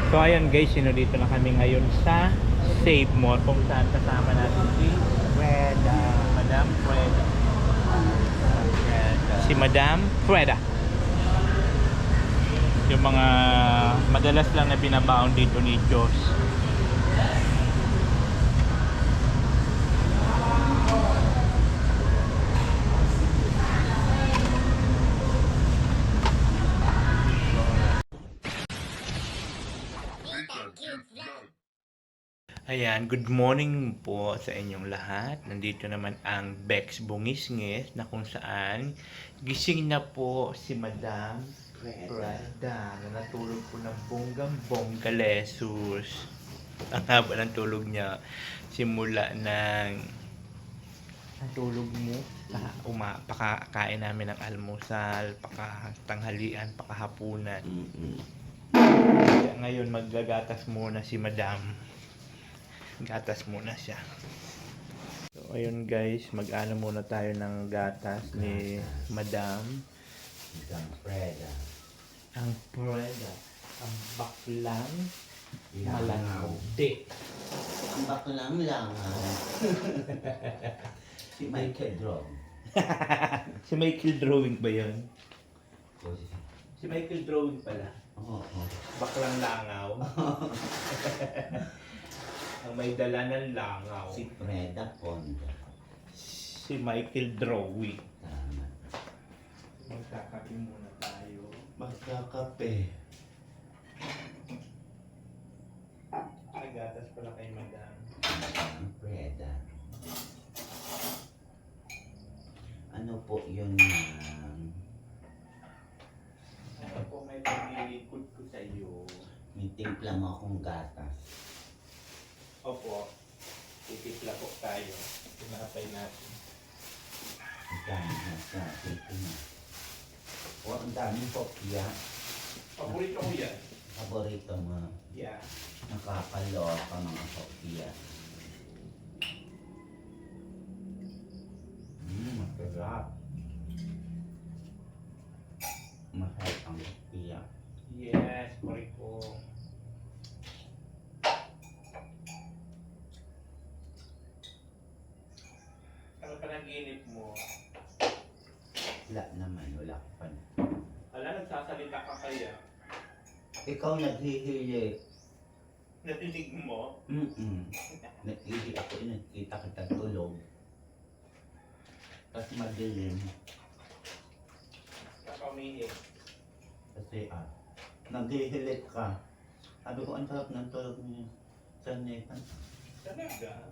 So ayan guys, dito na kami ngayon sa Save More kung saan kasama natin si Madam Freda. Si Madam Freda. Yung mga madalas lang na binabaon dito ni Diyos. Ayan, good morning po sa inyong lahat. Nandito naman ang Bex Bungisngis na kung saan gising na po si Madam Freda na natulog po ng bonggang-bongga lesus. Ang haba ng tulog niya simula ng natulog mo pakakain namin ng almusal, pakatanghalian, pakahapunan. Kaya ngayon maggagatas muna si Madam. Gatas muna siya. So ayun guys, mag-ano muna tayo ng gatas ni Madam Freda. Ang Freda, ang baklang malandi. Ang baklang langaw. Si Michael Drog. Si Michael Drawing ba yun? Si Michael Drawing pala. Oo. Baklang langaw. Ang may dala ng langaw. Si Freda Ponda. Si Michael Drawing. Tama. Magkakape muna tayo. Magkakape. Ay, gatas pala kay Madam. Ang Freda. Ano po yun Ano po may pag-iikot ko sa iyo? may timpla mo akong gatas. Opo. Titipla po tayo. Tinapay natin. Magkano na sa ito na. O, ang daming kopya. Paborito ko yan. Paborito mo. Yeah. Nakakaloka mga kopya. Masarap. Masarap ang kopya. Yes, paborito ko. Ano pa nag-inip mo? Wala naman, wala pa. Ala, nagsasalita ka kaya? Ikaw naghihili. Natinig mo? Naghihili ako, nakita kita tulog. Tapos madilim. Kapamihin. Kasi naghihilit ka. Sabi ko, ang sarap ng tulog niya. Sanay ka. Talaga?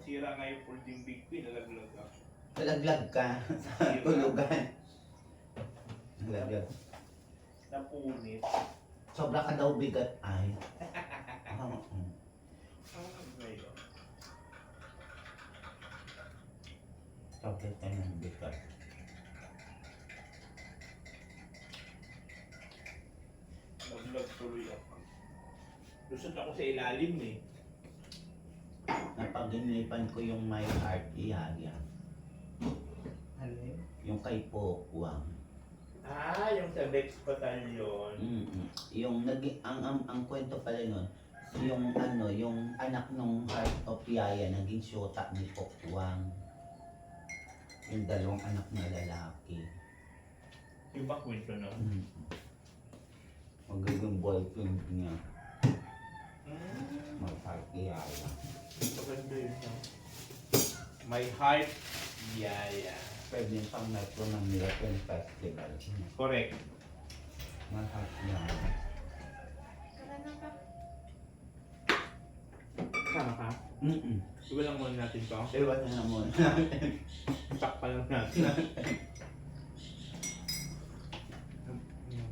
Nasira nga yung folding big pin, nalaglag ka. Nalaglag ka sa tulugan. Nalaglag. Napunit. Sobra ka daw bigat ay. Ngayon. Sobra ka ng bigat. Naglag tuloy ako. Lusot ako sa ilalim eh. Napaginipan ko yung my heart ihagya. Ano? Yung kay Pokwang. Ah, yung sa Bex Battalion. Yung ang kwento pala nun, yung yung anak nung Heart of Yaya naging syota ni Pokwang. Yung dalawang anak na lalaki. Yung ba kwento no? Magiging boyfriend niya. Mag-heart Yaya. Maganda yun no? My heart, yaya. Pwede pang metro ng Miracle Festival. Correct. Mag-heart Yaya. Sama ka? Iba lang muna natin to. Ewan na muna. Sakpa lang natin.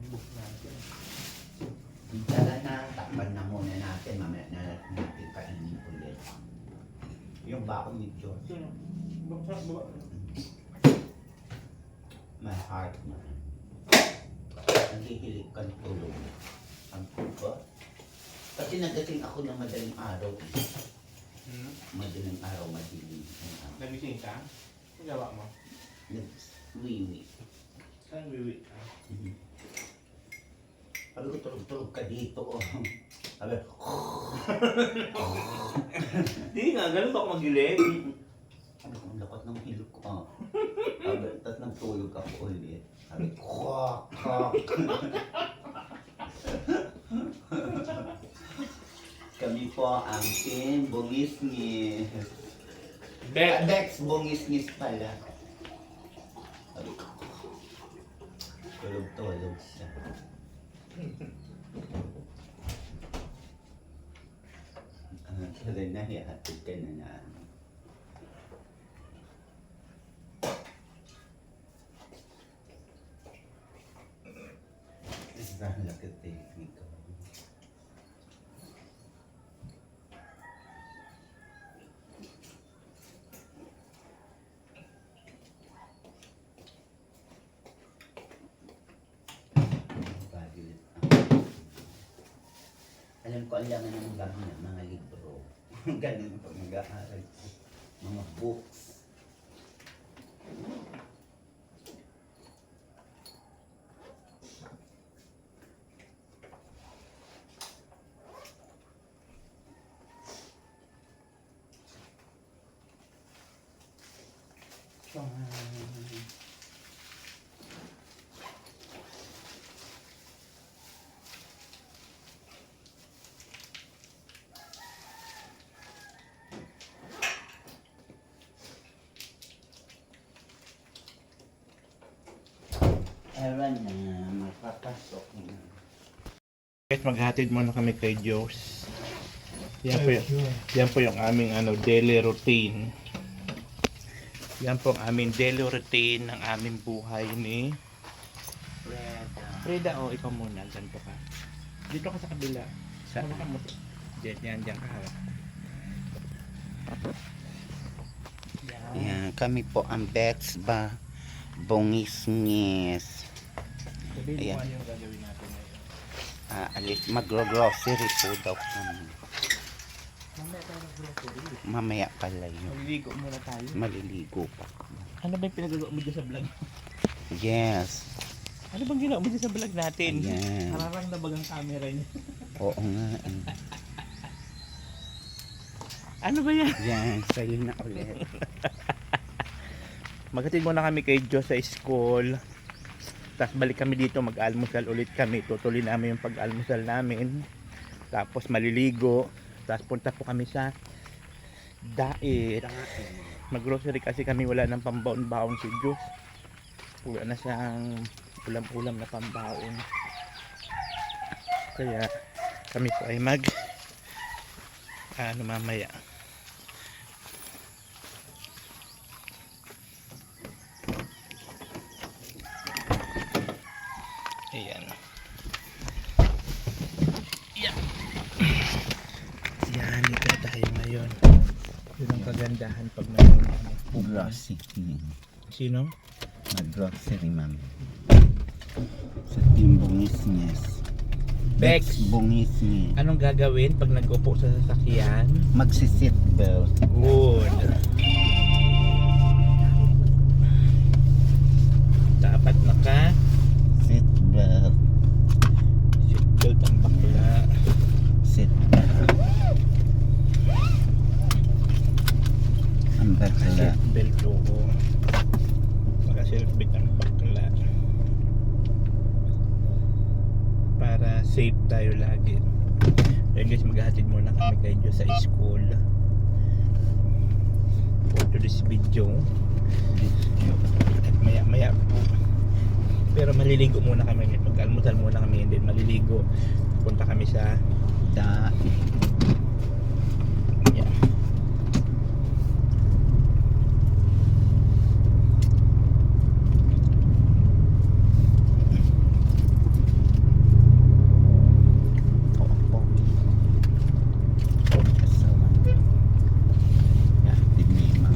Book natin. Tara na, takpan na muna natin. Mamaya na natin kainin ulit. Yung bako ni John. Baba. My heart man. Naghihilig kang tulog. Ang ba? Kasi nagating ako ng madaling araw. Madaling araw, madilim. Nagising ka? Ang gawa mo? Nag-wiwi. Saan wiwi? Sabi ko, tulog-tulog ka dito. Oh. Sabi, Hindi nga, ganun ba ako magilig? sabi ko, ang lapat ng hilok ko. Oh. Sabi, tapos nagtulog ako ulit. Sabi, kwak, kwak. Kami po ang team Bungisngis. Bex Bungisngis pala. Sabi ko, tulog-tulog siya. Kaya na, hihatid ka na na. Isang lakit technique ko. Alam ko ang laman ng bag niya, mga libro. Ganun pag nag-aaral ko. Mga books. Ewan na, magpapasok na. Guys, maghatid muna kami kay Diyos. Yan po yung aming daily routine. Yan po ang aming daily routine ng aming buhay ni Freda. Ikaw muna, ganito ka. Dito ka sa kabila. Saan ka mo? Diyan ka. Yan, kami po ang Bex Bungisngis. Sabihin Ayan. mo yung gagawin natin ngayon. Alis, mag-grocery po daw kami. Mamaya tayo mag-grocery. Mamaya pala yun. Maliligo muna tayo. Maliligo pa. Ano ba yung pinagagawa mo dyan sa vlog? Yes. Ano bang ginawa mo dyan sa vlog natin? Ayan. Hararang na bagang camera niya. Oo nga. Ano ba yan? Yan, sa'yo na ulit. Maghatid muna kami kay Diyos sa school. Tapos balik kami dito, mag-almusal ulit kami. Tutuloy namin yung pag-almusal namin. Tapos maliligo. Tapos punta po kami sa Dait. Mag-grocery kasi kami, wala ng pambaon-baon si Diyos. Wala na siyang ulam-ulam na pambaon. Kaya kami po ay mamaya. Ayan. Yan, dito na tayo ngayon. Yun ang kagandahan pag Grocery. Sino? Mag-grocery, ma'am. Sa team Bungisngis. Bex. Bungisngis. Anong gagawin pag nag-upo sa sasakyan? Magsi-seatbelt. Good. Dapat naka Seatbelt. seatbelt ang bakla. Seatbelt. Ang bakla. Seatbelt, oo. Naka seatbelt ang bakla. Para safe tayo lagi. Kaya guys, maghahatid muna kami kay Diyos sa school. For today's video. At maya po. Pero maliligo muna kami. Pag-almusal muna kami, and then maliligo. Punta kami sa Dait. yeah.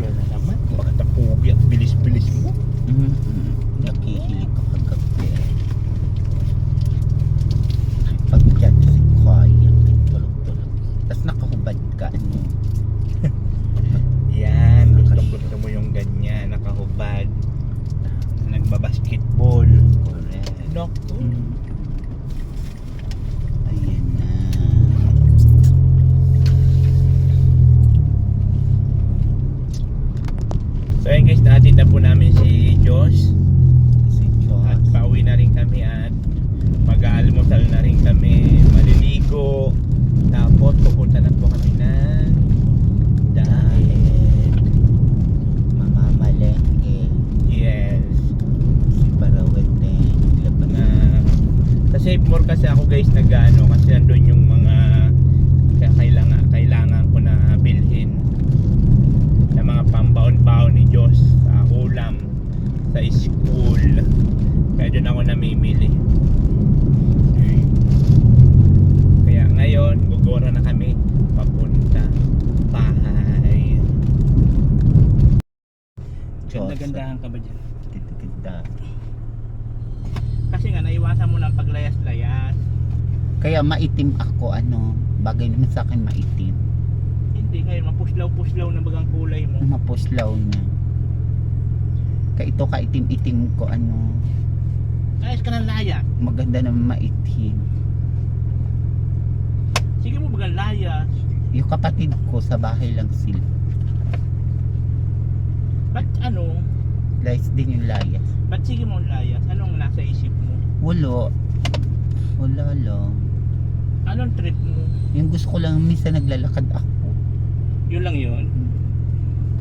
Yan na naman. Baka tapugi at bilis-bilis mo. Nakihilig ka kagabi. Save More kasi ako guys nag-ano kasi nandun yung mga kailangan ko na bilhin na mga pambaon-baon ni Diyos sa ulam sa school, kaya doon ako namimili. Kaya ngayon gugora na kami papunta bahay. Ganda-gandahan ka ba dyan? Ganda. Kasi nga naiwasan mo ng paglayas-layas. Kaya maitim ako, bagay naman sa akin maitim. Hindi ngayon mapuslaw-puslaw na bagang kulay mo. Mapuslaw na. Kaya ito kaitim-itim ko, Ayos ka ng layas. maganda naman maitim. Sige mo bagang layas. Yung kapatid ko sa bahay lang sila. Ba't Layas din yung layas. ba't sige mo ang layas? Anong nasa isip mo? Wala lang. Anong trip mo? Yung gusto ko lang, minsan naglalakad ako. Yun lang yun.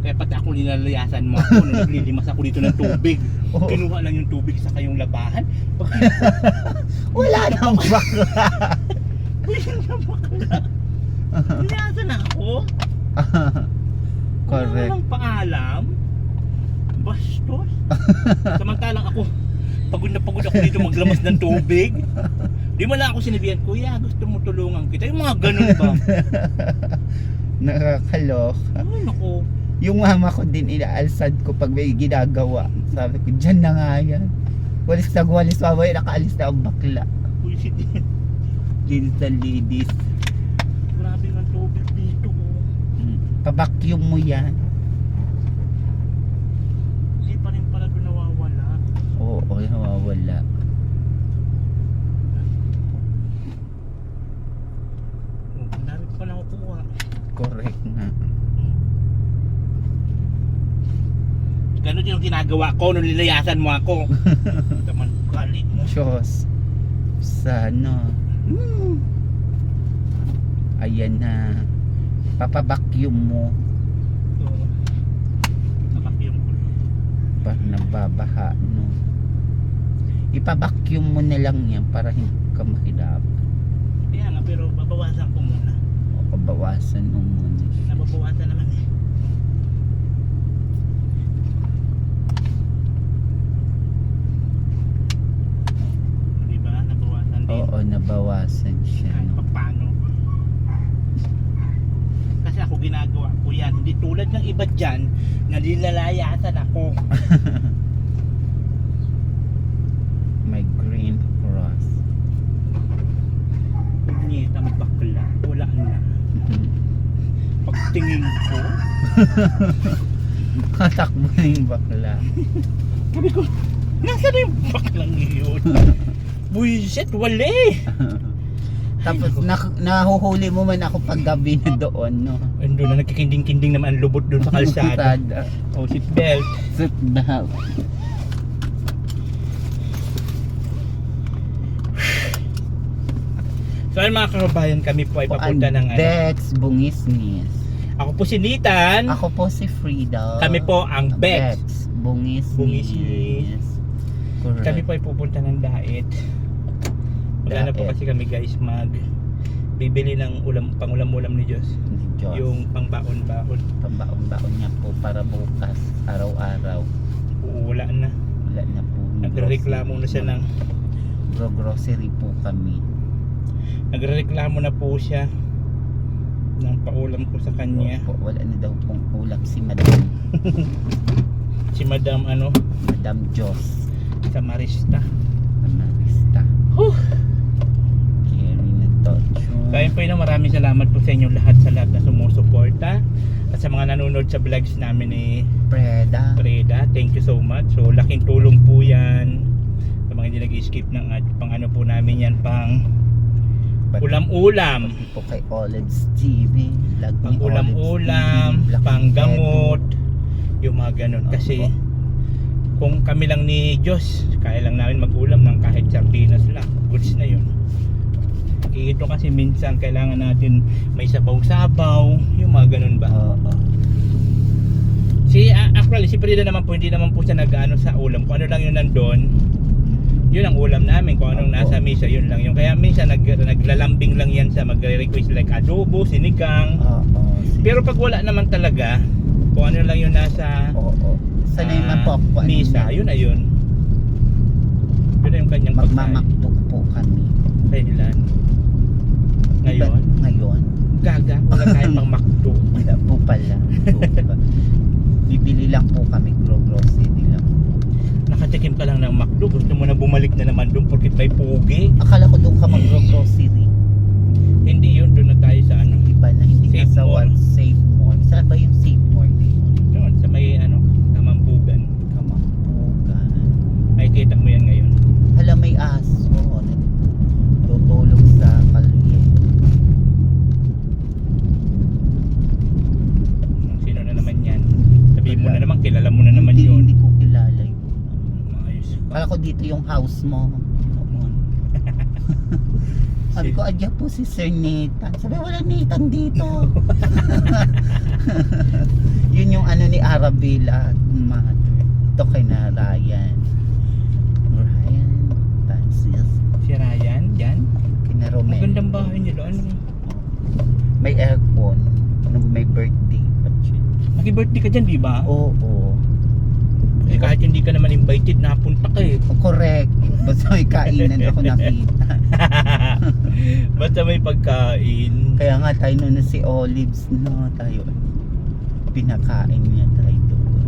Kaya pati ako nilalayasan mo ako nung naglilimas ako dito ng tubig. Oo. Kinuha lang yung tubig sa kayong labahan. Wala nang bakla. Uy, yun na bakla. Nilayasan na ako. Wala Correct. lang paalam. Bastos. Samantalang ako, pagod na pagod ako dito maglamas ng tubig. Di mo lang ako sinabihan, kuya, gusto mo tulungan kita. Yung mga ganun ba? Nakakalok. Ay, naku. Yung mama ko din, inaalsad ko pag may ginagawa. Sabi ko, dyan na nga yan. Walis na walis, mamaya nakaalis na ang bakla. Uy, si Din. Ladies and ladies. Grabe ng tubig dito. Pabakyum mo yan. Hindi pa rin pala doon nawawala. Oo, nawawala. Oh, ang dami ko pa nakukuha. Correct nga. Ganun yung ginagawa ko nung nilayasan mo ako. Taman galit mo. Diyos. Sana. Ayan na. Papabakyum mo. So, nakakyong ko. Para nababaha, no? Ipabakyum mo na lang yan para hindi ka mahirap. Kaya nga, pero babawasan ko muna. O pabawasan mo muna. Nababawasan naman eh. Diba? Nabawasan din. Oo, nabawasan siya. Kahit No? paano. Kasi ako ginagawa ko yan. Hindi tulad ng iba dyan na nilalayasan ako. May green cross. Punyetang bakla. Wala na. Pagtingin ko, Katakbo na yung bakla. sabi ko, nasa na yung baklang yun? Buisit, wala eh. Tapos nahuhuli mo man ako pag gabi na doon, no? Ando na nagkikinding-kinding naman ang lubot doon sa kalsada. Oh, seat belt. Sit down. So ayun mga kababayan, kami po ay papunta ng Bex Bungisnis. Ako po si Nitan. Ako po si Frida. Kami po ang Bex. Bungisnis. Bungisnis. Correct. Kami po ay pupunta ng Daet. Magana po Daet. kasi kami guys bibili ng pangulam-ulam ni Diyos. Diyos. Yung pangbaon-baon. Pambaon-baon niya po para bukas, araw-araw. Wala na. Wala na po. Nagrereklamo na siya ng grocery po kami. Nagrereklamo na po siya ng paulam ko sa kanya. Opo, wala na daw pong ulam si Madam. Si Madam Madam Diyos. sa Marista. Marista. Huh. Carry na to. Kaya po yun, maraming salamat po sa inyong lahat na sumusuporta at sa mga nanonood sa vlogs namin ni Preda. Freda. Thank you so much. So laking tulong po yan sa mga hindi nag-skip ng ad. Pang ano po namin yan, pang ulam-ulam, Pati po kay Olives TV. Vlog ni pang ulam-ulam, Olives TV, Vlog pang ni gamot, yung mga ganun. Kasi Opo. kung kami lang ni Diyos, kaya lang namin mag-ulam ng kahit sardinas lang, goods na yun. Ito kasi minsan kailangan natin may sabaw-sabaw, yung mga ganun ba. Oo. Actually si Frida naman po, hindi naman po siya nag-ano sa ulam. Kung ano lang yun nandun, yun ang ulam namin. Kung anong Opo. nasa Misa, yun lang yun. Kaya minsan naglalambing lang yan sa magre-request like adobo, sinigang. Oo. Pero pag wala naman talaga, kung ano lang yun nasa Oo. Sanay man po ako kung anong misa, meron. yun na yun. Yun na yung kanyang pagkain. Magmamaktuk po kami. Kailan? Ngayon? Ngayon. Gaga, wala tayong pang makdo. Wala po pala. Bibili lang po kami grocery lang. Nakatikim ka lang ng makdo, gusto mo na bumalik na naman doon porkit may pugi. Akala ko doon ka mag-grocery. Hindi yun, doon na tayo sa ano. Iba na hindi Save ka sa More. one Save More. Saan ba yung Save More na yun? Doon sa may ano, Kamambugan. Kamampugan. Makikita mo yan ngayon. Hala, may aso. Tutulog sa kalye. Sino na naman yan? Sabihin mo na naman, kilala mo na naman Hindi, yun. hindi ko kilala yun. Ayos ka. Kala ko dito yung house mo. Sabi ko, adya po si Sir Nathan. Sabi, wala Nathan dito. Yun yung ano ni Arabella mother. Ito kay na Ryan. Ryan Francis. Si Ryan, yan. Kina Romel. Magandang bahay nila. Ano? May aircon. Nung may birthday. Nag-birthday ka dyan, di ba? Oo. Eh, kahit hindi ka naman invited, napunta ka eh. Correct. Basta may kainan ako nakita. Basta may pagkain. Kaya nga tayo noon si Olives, no, tayo pinakain niya tayo doon.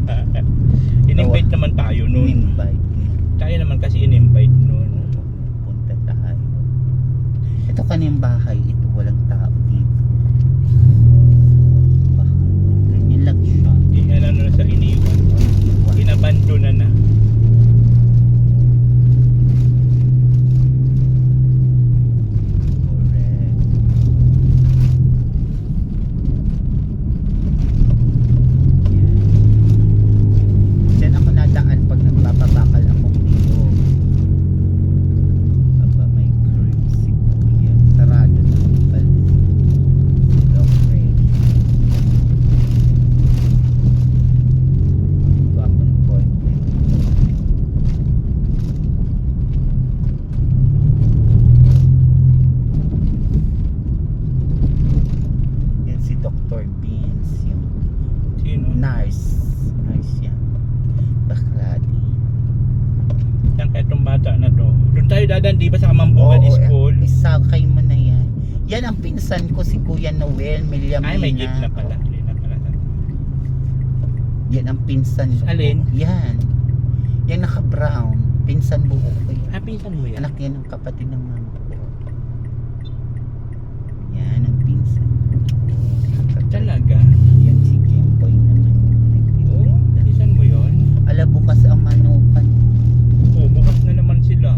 In-invite naman tayo noon. In-invite niya. Tayo naman kasi in-invite noon. Punta tayo. Ito kanyang bahay, ito walang tao dito. Ganyan lang siya. Ano na sa iniwan. Inabando na na. Diyan ako nadaan pag nagpapabakal ako dito. Aba, may crib si Kuya. Sarado na ang pala. Okay. Gwapo ng boyfriend. Yan si Dr. Beans, yung Sino? nurse. Nurse yan. Bakladi. Yan kaya itong bata na to. Doon tayo dadan, di ba sa Kamambugan School? Isakay mo na yan. Yan ang pinsan ko si Kuya Noel Milyamina. Ay, may jeep na pala. Hindi na pala. Yan ang pinsan ko. Alin? Yan. Yan naka-brown. Pinsan buo ko yan. Ah, pinsan mo yan? Anak yan ng kapatid ng mama ko. Yan ang pinsan ko. Talaga? Yan si Jemboy naman. Oo, pinsan mo yun? Ala, bukas ang manukan. Oo, bukas na naman sila.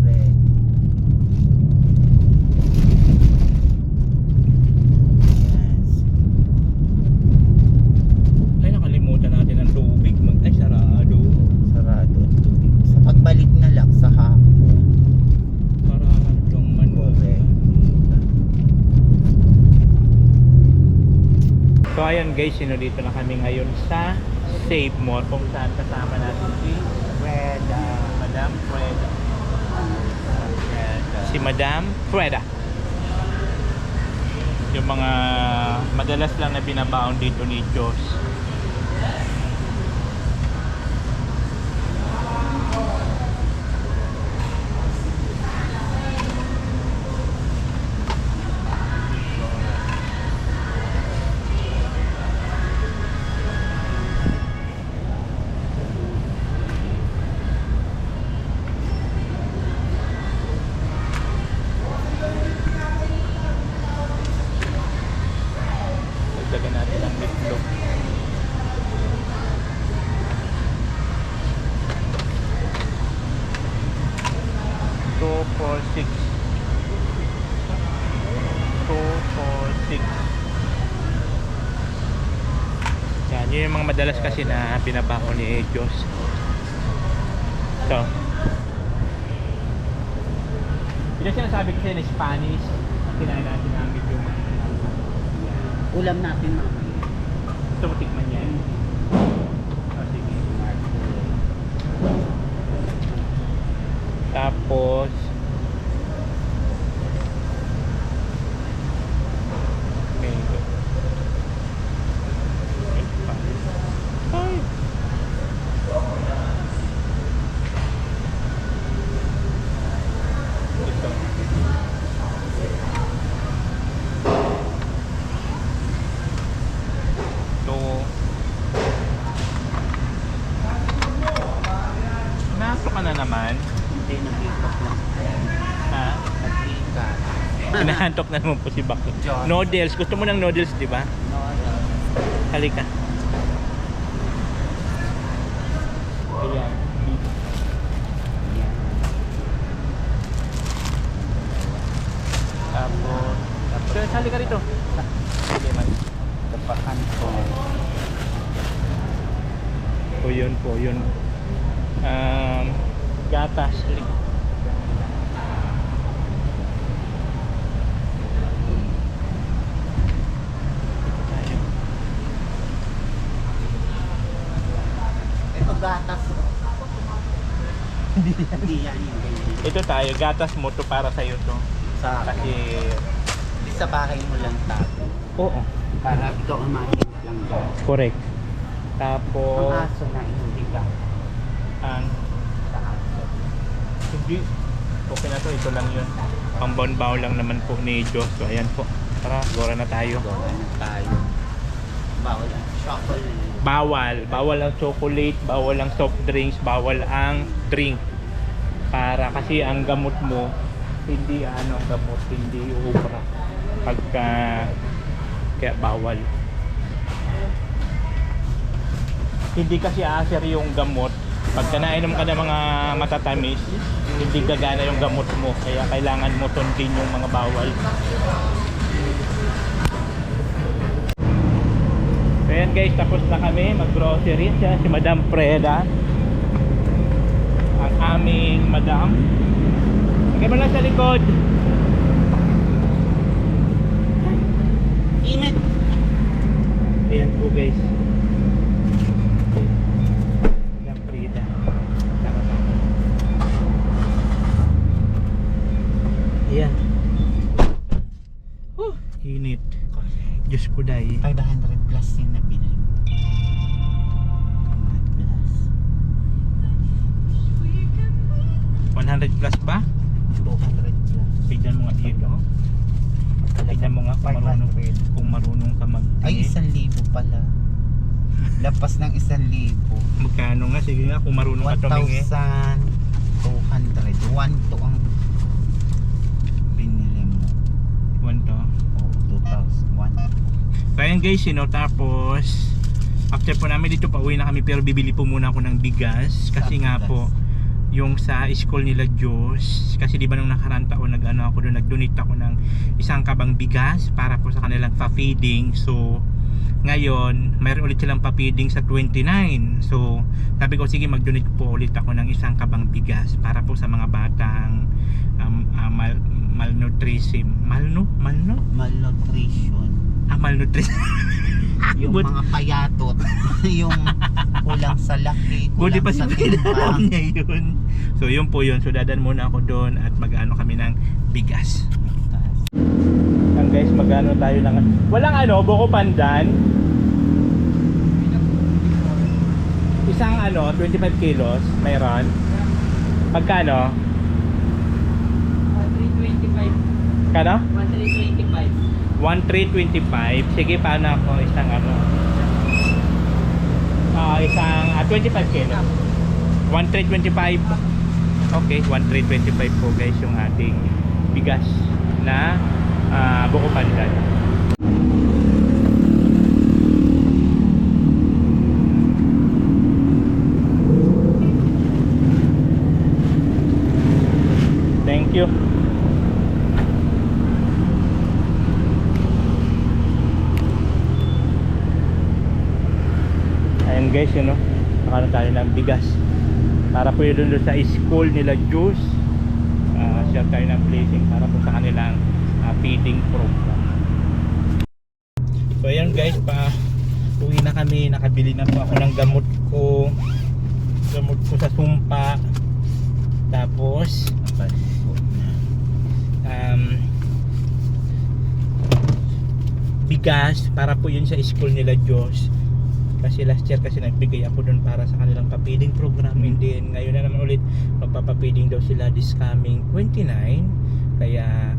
Correct. Yes. Ay, nakalimutan natin ang tubig. Ay, sarado. Sarado ang tubig. Sa pagbalik na lang sa hapon. Para hanggang Correct. So ayun guys, dito na kami ngayon sa Save More kung saan kasama natin si Madam Freda. Si Madam Freda. Yung mga madalas lang na binabaon dito ni Diyos. Dagdagan natin ang meatloaf. Two, four, six. 246. Yan, yun yung mga madalas kasi na binabaon ni Diyos. So, yun yung sinasabi kasi na Spanish. Kinain natin ang medyo Ulam natin mamaya. gusto mo tikman yan? O, sige. Tapos Inaantok na naman po si Bakla. Noodles. Gusto mo ng noodles, di ba? Halika. Ayan. Tapos, halika rito. Sige man. Tapakan ko. O yun po, yun. Gatas. Halika. Ito gatas. Hindi yan yung ganyan. Ito tayo, gatas mo to para sa'yo to. Sa Kasi, di sa bahay mo lang tago. oo, Para ikaw ang mahilig lang dyan. correct. Ang Tapos, aso na hindi ka ang sa aso. hindi, okay na to, ito lang yun. Pambonbaw lang naman po ni Diyos. So, ayan po. Tara, gora na tayo. Gawa na tayo. Bawal ang chocolate. Bawal ang chocolate, bawal ang soft drinks, bawal ang drink. Para kasi ang gamot mo, hindi ano ang gamot, hindi ubra. Pagka, kaya bawal. Hindi kasi aser yung gamot. Pagka nainom ka ng mga matatamis, hindi gagana yung gamot mo. Kaya kailangan mo sundin yung mga bawal. So yan guys, tapos na kami mag-grocery. Siya si Madam Preda, ang aming madam. Lagay mo lang sa likod. Init! Ayan po guys. Madam Preda. Tama-tama. Ayan. Init. Diyos ko dahil. 500 plus yung nabili. 100 plus ba? 200 plus. Tignan mo nga dito. Tignan mo nga kung marunong ka mag Ay, 1,000 pala. Lapas ng 1,000. Magkano nga? Sige nga kung marunong ka tumingin. 1,200. 1 to ang binili mo. 1 to. Oo, 2,000. 1. Kaya guys, tapos after po namin dito pauwi na kami pero bibili po muna ako ng bigas kasi nga po yung sa school nila Diyos kasi di ba nung nakaraan taon nag-ano ako doon, nag-donate ako ng isang kabang bigas para po sa kanilang pa-feeding. So ngayon mayroon ulit silang pa-feeding sa 29. So sabi ko sige mag-donate po ulit ako ng isang kabang bigas para po sa mga batang malnutrition. Malnutrition. Malnutrition. Yung mga payatot. Yung kulang sa laki, Buti kulang pa sa si timbang. niya yun. So yun po yun. So dadan muna ako doon at mag-ano kami ng bigas. Yan guys, mag-ano tayo ng walang buko pandan. Isang 25 kilos mayroon. Magkano? 1325. Kano? 1325. 1325. Sige, paano ako isang isang 25 kilo. 1325. Okay, 1325 po guys yung ating bigas na buko pandan. Thank you. Ayan guys, nakano tayo ng bigas para po yun doon sa school nila Diyos. Share tayo ng blessing para po sa kanilang feeding program. So ayan guys, uwi na kami, nakabili na po ako ng gamot ko sa sumpa. Tapos bigas para po yun sa school nila Diyos. Kasi last year kasi nagbigay ako doon para sa kanilang pa-feeding program, and then ngayon na naman ulit magpapa-feeding daw sila this coming 29. Kaya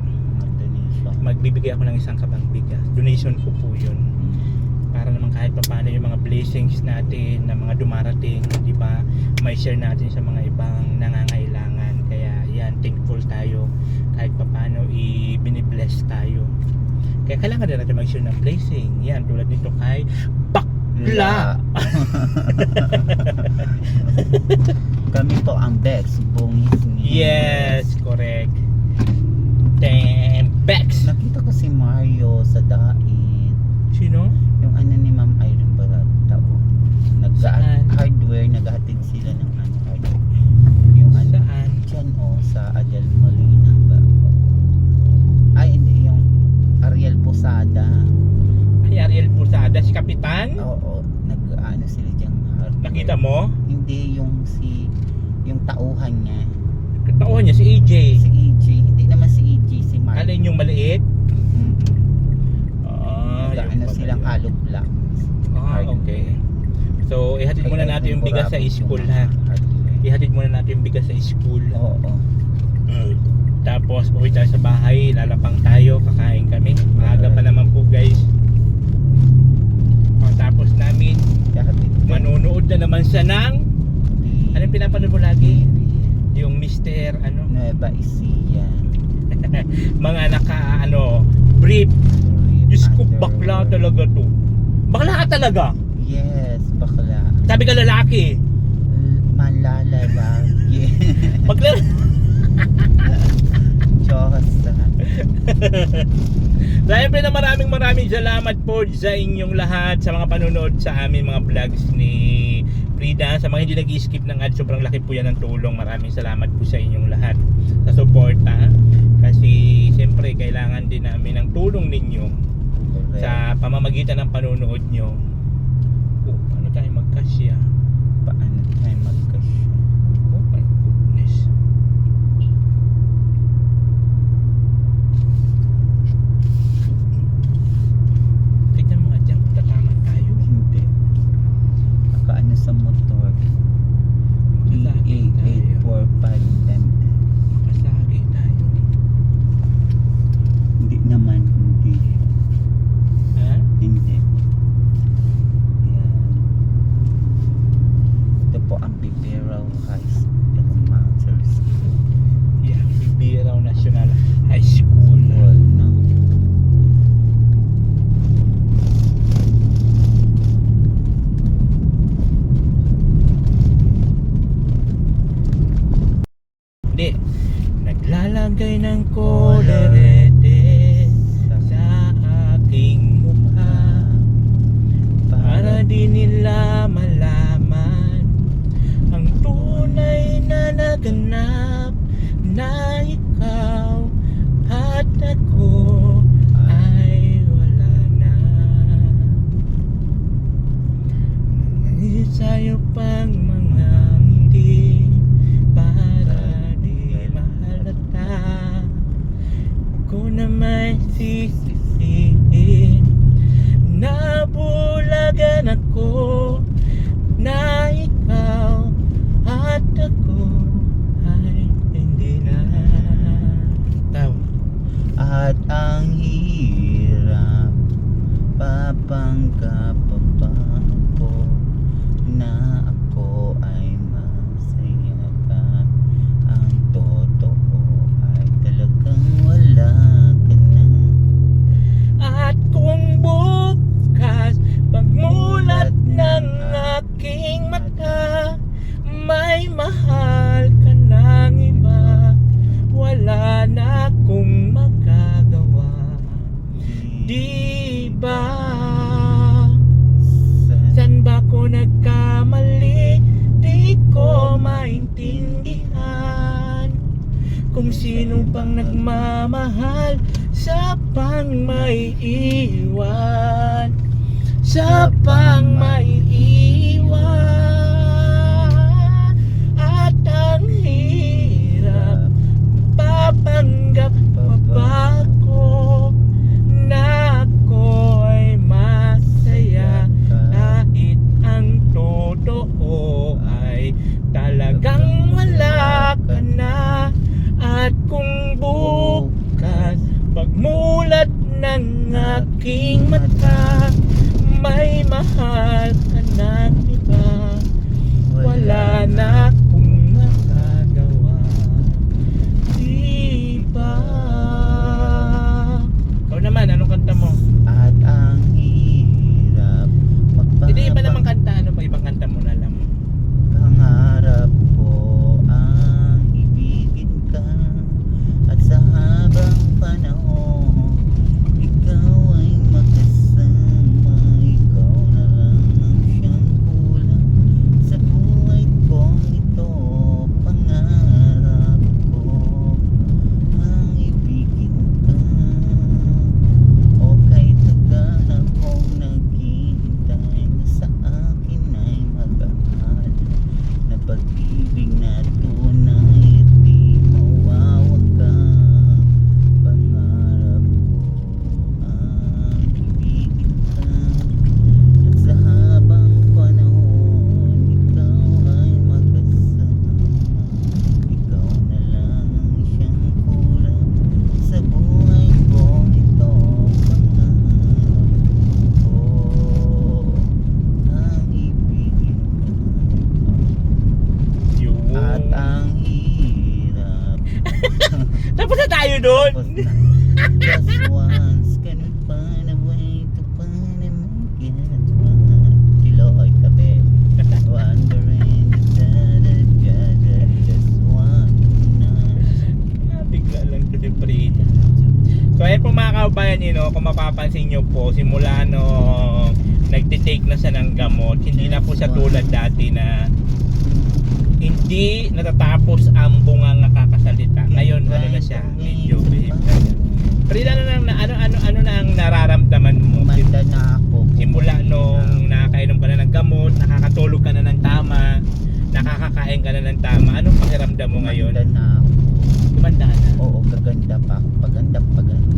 magbibigay ako ng isang kabang bigas. Donation ko po yun para naman kahit pa paano yung mga blessings natin na mga dumarating, di ba, may share natin sa mga ibang nangangailangan. Kaya yan, thankful tayo kahit paano i-binibless tayo. Kaya kailangan din natin mag-share ng blessing. Yan, tulad nito kay Bakla. Kami po ang Bex Bungisngis. Yes, correct. Damn, Bex. Nakita ko si Mario sa dait. Sino? Yung ano ni Ma'am Irene Barata. Saan? Hardware, naghahatid sila ng ano, hardware. Yung ano, Saan? dyan sa Adel Molina ba? Ay, hindi, yung Ariel Posada. Ay, Ariel Pusada, si Kapitan? Oo, nag-ano sila dyan hardware. Nakita mo? Hindi, yung tauhan niya. Kataon niya, si AJ. Si EJ, hindi naman si EJ, si Mario. Alin yung maliit? Mm-hmm. Yung Ano pala silang yun. hollow block. Okay. So, ihatid muna natin yung bigas sa school, ha? Hardware. Ihatid muna natin yung bigas sa school. Oo. Tapos, uwi tayo sa bahay, lalapang tayo, kakain kami. Maaga pa naman po, guys. Tapos namin, manunood na naman siya ng anong pinapanood mo lagi? Yung Mr. ano? Nueva Ecija. Mga brief. Diyos ko, bakla talaga to. Bakla ka talaga? Yes, bakla. Sabi ka lalaki. Malalalaki. Bakla. Diyosa. Siyempre na maraming salamat po sa inyong lahat sa mga panonood sa aming mga vlogs ni Frida. Sa mga hindi nag-skip ng ad, sobrang laki po yan ng tulong. Maraming salamat po sa inyong lahat sa suporta. Kasi siyempre kailangan din namin ng tulong ninyo sa pamamagitan ng panonood nyo. Paano tayo magkasya? Paano tayo magkasya? Oh my goodness. Tignan mga dyan, tatama tayo. Hindi. Nakaano sa motor. Makasagi tayo. EA845 Makasagi tayo. Hindi naman, hindi. Ha? Hindi. Yan. Ito po ang Biberaw High Elementary School. Yeah, Bibiraw National High School. Wall, no? Hindi. Naglalagay ng kolorete sa aking mukha para di nila malaman ang tunay na naganap na ikaw at ako ay wala na. Nangingit sa'yo pang mga ngiti para di mahalata. Ako na may sisisihin, nabulagan ako na ikaw at ako ay hindi na. Tama. At ang hirap papanggap pa ako na ako ay masaya ka. Ang totoo ay talagang wala ka na. At kung bukas pagmulat ng aking mata, may mahal ka ng iba, wala na akong magagawa. Di ba? San ba ko nagkamali? Di ko maintindihan kung sino bang nagmamahal sa pang may iwan, sa pang may iwan. At ang hirap papanggap pa ba ko na ako ay masaya kahit ang totoo ay talagang wala ka na. At kung bukas pagmulat ng aking mata, may mahal ka ng iba, wala na akong magagawa. Di ba? kayo doon? Tapos na. Just once, can we find a way to find and make it right? Tiloy tabi. Wondering just one night. Bigla lang to si Frida. So ayun po mga kabayan nyo, kung mapapansin nyo po, simula no nagtitake na siya ng gamot, hindi na po siya tulad dati na hindi natatapos ang bungang nakakasalita. Ngayon ano na siya, medyo behave na siya. Frida, ano na ang nararamdaman mo? Umanda na ako. Simula nung nakakainom ka na ng gamot, nakakatulog ka na ng tama, nakakakain ka na ng tama, anong pakiramdam mo ngayon? Umanda na ako. Gumanda na. Oo, gaganda pa. Paganda.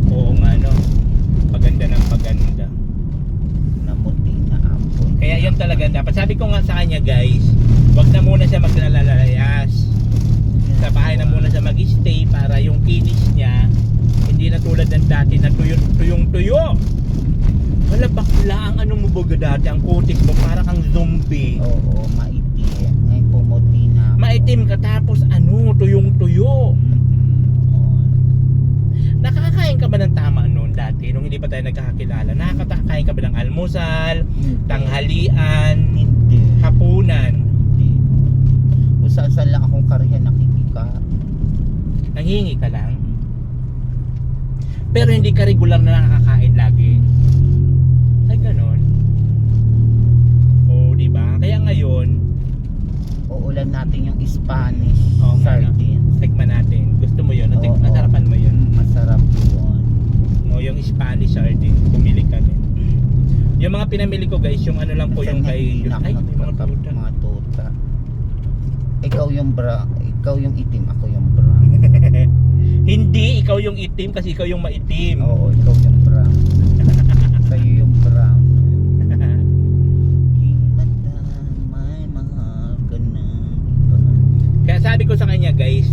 Oo nga no. Paganda ng paganda. Namuti na ako. Kaya yun talaga dapat. Sabi ko nga sa kanya guys, wag na muna siya maglalalayas. Sa bahay na muna siya mag-stay para yung kinis niya hindi na tulad ng dati na tuyong-tuyo. Wala bakla ang ano mo baga dati, ang kutik mo para kang zombie. Oo, maitim. Ngayon pumuti na ako. Maitim ka tapos ano, tuyong-tuyo. Oo. Nakakakain ka ba ng tama noon dati nung hindi pa tayo nagkakakilala? Nakakakain ka ba ng almusal, tanghalian, Hindi. hapunan? Hindi. Kung saan lang akong karihan nakikika. Nanghingi ka lang? Pero hindi ka regular na nakakain lagi. Ay ganon. Oo, di ba? Kaya ngayon, Uulan natin yung Spanish Oo nga, no? sardines. tikman natin. Gusto mo yun? Oo. Nasarapan mo yun? Masarap yun. O yung Spanish sardine, pumili ka din. Yung mga pinamili ko guys, yung ano lang po yung kay... Ay, may mga tuta. Mga tuta. Ikaw yung itim, ako yung brown. Hindi, ikaw yung itim kasi ikaw yung maitim. Oo, ikaw yung brown. Sa'yo yung brown. King mata, may mahal ka na iba. Kaya sabi ko sa kanya guys,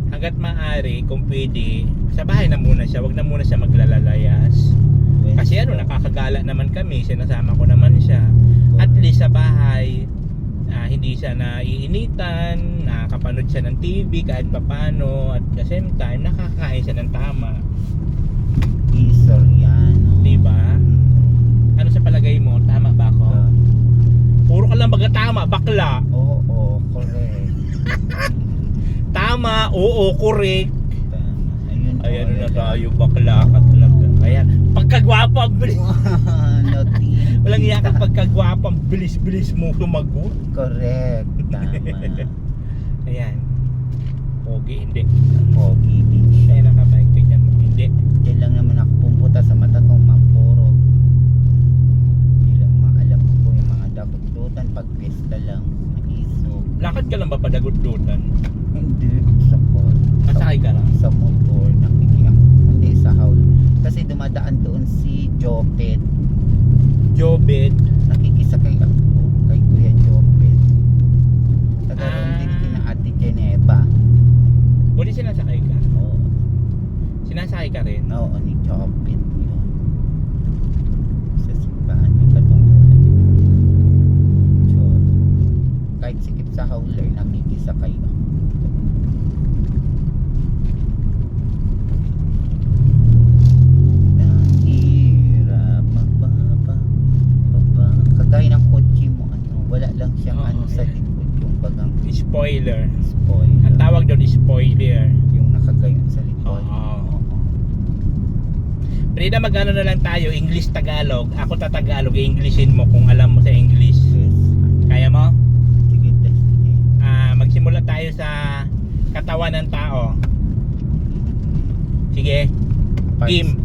hanggat maaari, kung pwede, sa bahay na muna siya, wag na muna siya maglalalayas. Kasi nakakagala naman kami, sinasama ko naman siya. At least sa bahay, hindi siya naiinitan, nakakapanood siya ng TV kahit papano, at the same time, nakakain siya ng tama. Isor yan. Di ba? Ano sa palagay mo? Tama ba ako? Puro ka lang baga tama, bakla. Oo, correct. Tama, oo, correct. Ayun, Ayan na tayo, bakla ka talaga. Ayan, pagkagwapo, ang bilis. Naughty. Walang iya ka pagkagwapo, ang bilis-bilis mo sumagot. Correct. Tama. Ayan. Pogi, hindi. Pogi din siya. Ay, nakabike ka dyan. Hindi. Diyan lang naman ako pumunta sa mata kong mampuro. Hindi lang maalam ko yung mga dakot-dutan pag pista lang. Naisog. Lakad ka lang ba padagot-dutan? Hindi. Sa kol. Masakay ka lang? Sa motor. Nakikiyang. Hindi sa haul. Kasi dumadaan doon si Jopet. Jobet. Nakikisakay ako kay Kuya Jopet. Taga-roon din kina Ate Geneva. Uli sinasakay ka? Oo. Sinasakay ka rin? Oo, ni Jopet yun. Sa simbahan yung katungkulan. Kahit sikip sa hauler, nakikisakay ako. Nahirap magbaba. Kagaya ng kotse mo, wala lang siyang Oo, sa yeah. likod, yung bagang Spoiler. spoiler. Ang tawag doon is spoiler. Yung nakagayon sa likod. Oo. Frida, mag-ano na lang tayo, English-Tagalog. Ako Tagalog, Englishin mo kung alam mo sa English. Yes. Kaya mo? Sige, testing. Magsimula tayo sa katawan ng tao. Sige. Kim.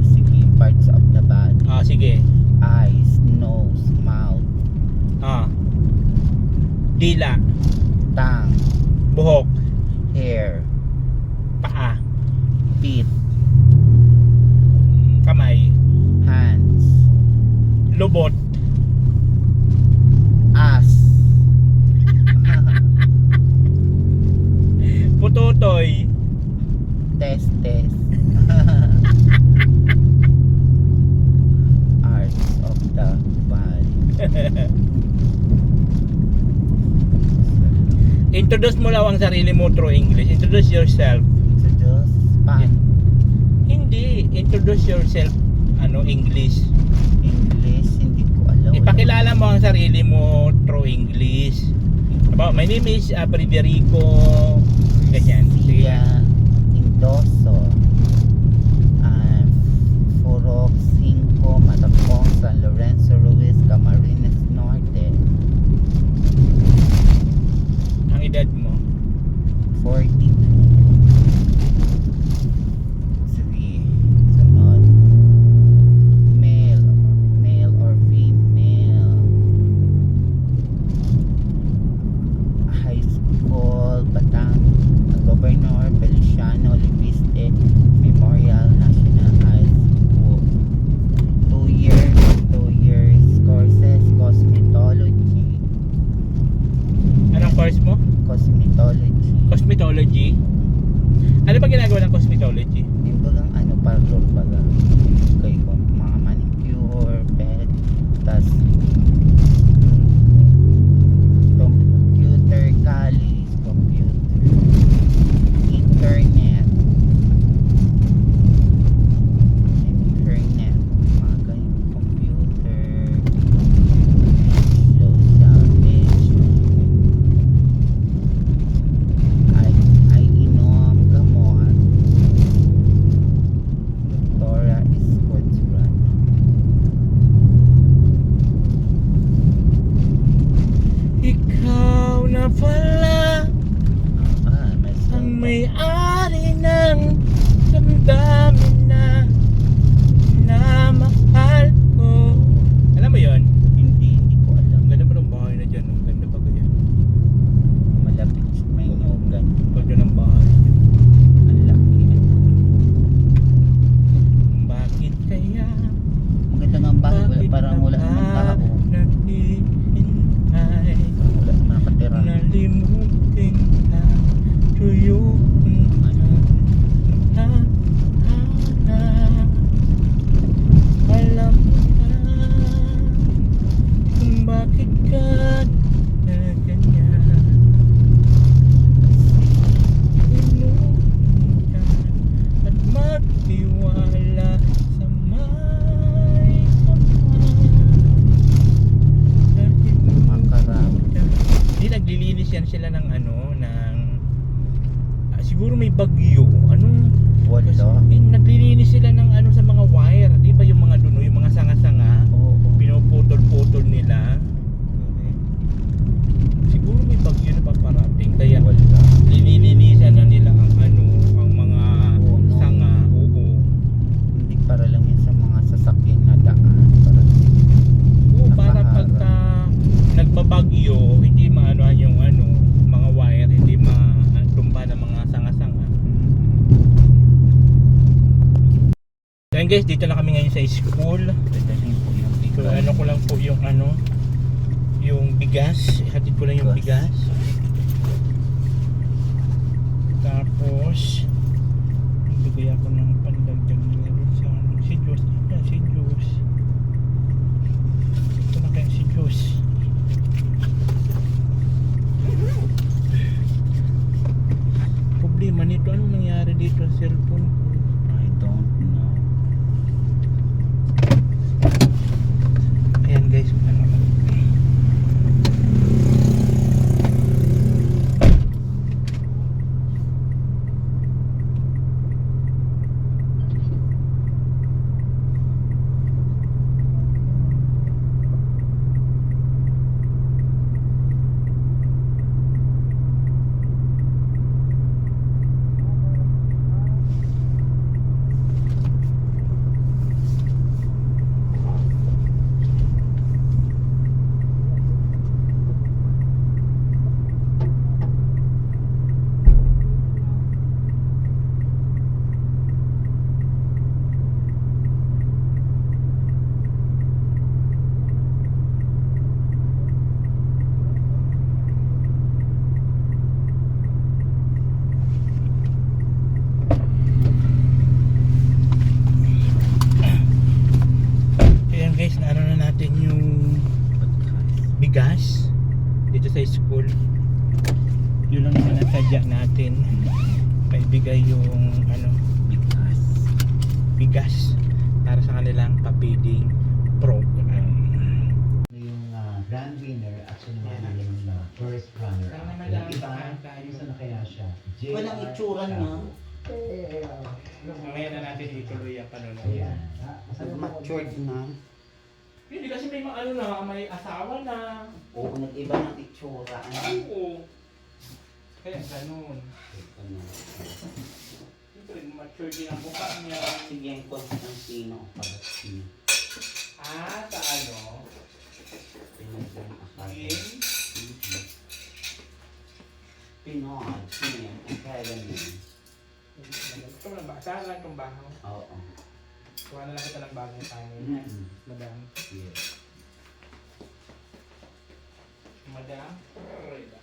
Sige, parts of the body. Sige. Eyes, nose, mouth, Dila. tongue, Buhok. hair, Paa. feet, Kamay. hands, Lubot. ass, Pututoy. testes, parts of the body. Introduce mo lang ang sarili mo through English. Introduce yourself. Introduce introduce yourself, English. English, hindi ko alam. Ipakilala mo ang sarili mo through English. About, my name is Federico. Ganyan. Sige. Sia Indoso. Furok 5, Matapong, San Lorenzo Ruiz, Camarines Norte. Ang edad mo? 42. 3. Sunod. Male or female. High school, Batang, Governor Feliciano Oliviste Memorial National High School. 2 years courses, cosmetology. Anong course mo? Cosmetology. Cosmetology? Ano ba ginagawa ng cosmetology? Yung bagang parlor baga. Kayo ko mga manicure, pet, tas computer college, internet, mga ganyan, computer, social media. Ay inom gamot. Doctora Escotran. Ikaw na pala May ang may-ari ng damdamin na mahal ko. Alam mo yon? hindi ko alam. Ang ganda pa ng bahay na dyan. Ang ganda pa ganyan. Malapit may nugan. Ang ganda ng bahay. Ang laki. Bakit kaya? Maganda nga ang bahay. Parang wala naman tao. Naghihintay, Parang wala naman nakatira. nalimutin ka, tuyok na alam mo na kung bakit ka na ganyan. Inuutan at magtiwala sa may Makarami. Hindi, naglilinis yan sila ng siguro may bagyo. Anong kasi, Wala. naglilinis sila ng sa mga wire, di ba yung mga duno, yung mga sanga-sanga, Oo. pinuputol-putol nila. Siguro may bagyo na paparating, kaya Wala. linilinisan na nila ang ang mga Oo, no? sanga. Oo. Hindi para lang yan sa mga sasakyan na daan. Oo, para Nakaharap. pagka nagbabagyo, hindi maanohan yung mga wire, hindi matumba ng mga sanga-sanga. Ayan guys, dito na kami ngayon sa school. Dadalhin po yung So ko lang po yung yung bigas. Ihatid ko lang yung Bigas. bigas. Tapos bigay ako ng pandagdag nila dun sa si Diyos. Si Diyos. Ito na kaya si Diyos. Problema nito, anong nangyari dito sa cellphone ko? I don't know. Ayan guys, bigas dito sa school. Yun lang naman ang sadya natin. Paibigay yung Bigas. bigas. para sa kanilang papeding program. Yung grand winner at sino yung first runner. Yung iba, isa na kaya siya. Walang itsura niya. Mamaya na natin ituloy ang panonood. Ayan. Matured na. Hindi kasi may mga ano na, may asawa na. Oo, nag-iba ng itsura. Oo. Kaya ganun. Siyempre, mature din ang mukha niya. Sige, yung Constantino. Palatino. Sa ano? Pinagdang akala. Game? Pinoy. Sino yan? Ang kaya ganyan. Ito lang ba? Saan lang itong bahaw? Oo. Kuha na lang kita ng bagong timing. Mm-hmm. Madam. Yes. Madam. Reda.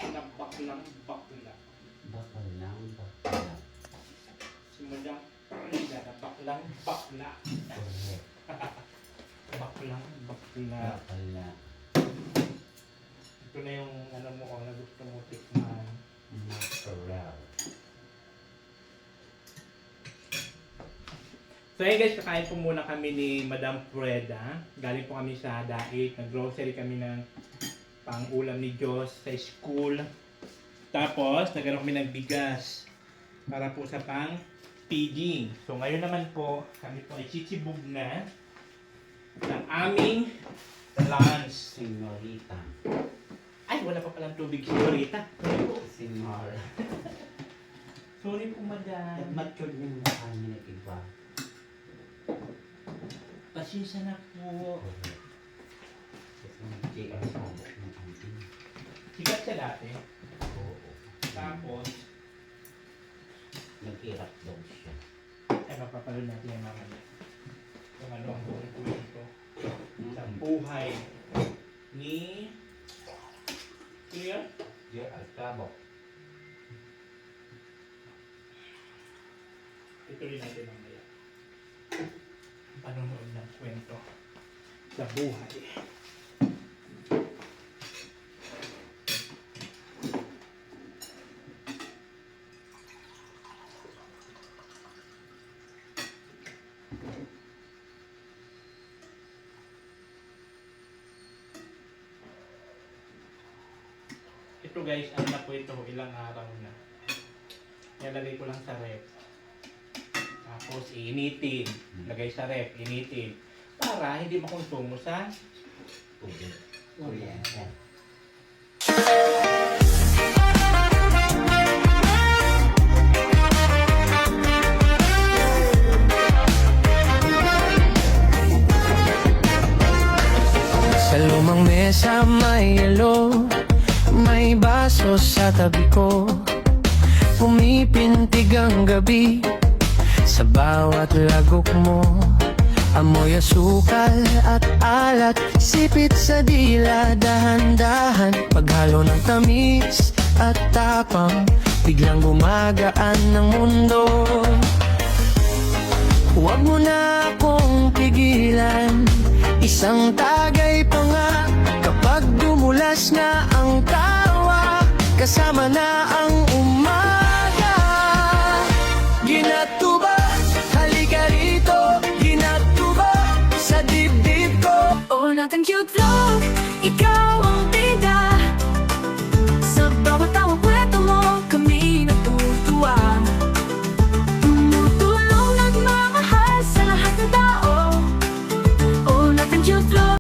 Nabaklang bakla. Bakal lang, bakal. Si Madam Reda. Nabaklang bakla. Correct. Baklang bakla. Bakal lang. Ito na yung ano mo ko na gusto mo tikman. Mackerel. So hey guys, kakain po muna kami ni Madam Freda. Galing po kami sa Dait. Nag-grocery kami ng pang-ulam ni Diyos sa school. Tapos, nagkaroon kami ng bigas para po sa pang-feeding. So ngayon naman po, kami po ay chichibog na ng aming lunch. Senorita. Ay, wala pa palang tubig, Senorita. Senor. Sorry po, Madam. Nag-matured na yung mukha niya ng iba. Pasensya na po. Correct. Kasi nag-JR sa buk ng auntie. Sigat siya dati. Oo. Tapos, Nag-irap daw siya. ay mapapanood natin yung mga niya. Kung ano ang buong kwento sa buhay ni... Sino yan? JR Tabok. Ituloy natin mamaya. Panonood ng kwento sa buhay. Ito guys, ano na po ito, ilang araw na. Nilagay ko lang sa ref. Tapos iinitin. Lagay sa ref, initin. Para hindi makonsumo sa Tubig. Kuryente. Sa lumang mesa may yelo, may baso sa tabi ko. Pumipintig ang gabi sa bawat lagok mo. Amoy asukal at alat, sipit sa dila, dahan-dahan. Paghalo ng tamis at tapang, biglang gumagaan ng mundo. Huwag mo na akong pigilan, isang tagay pang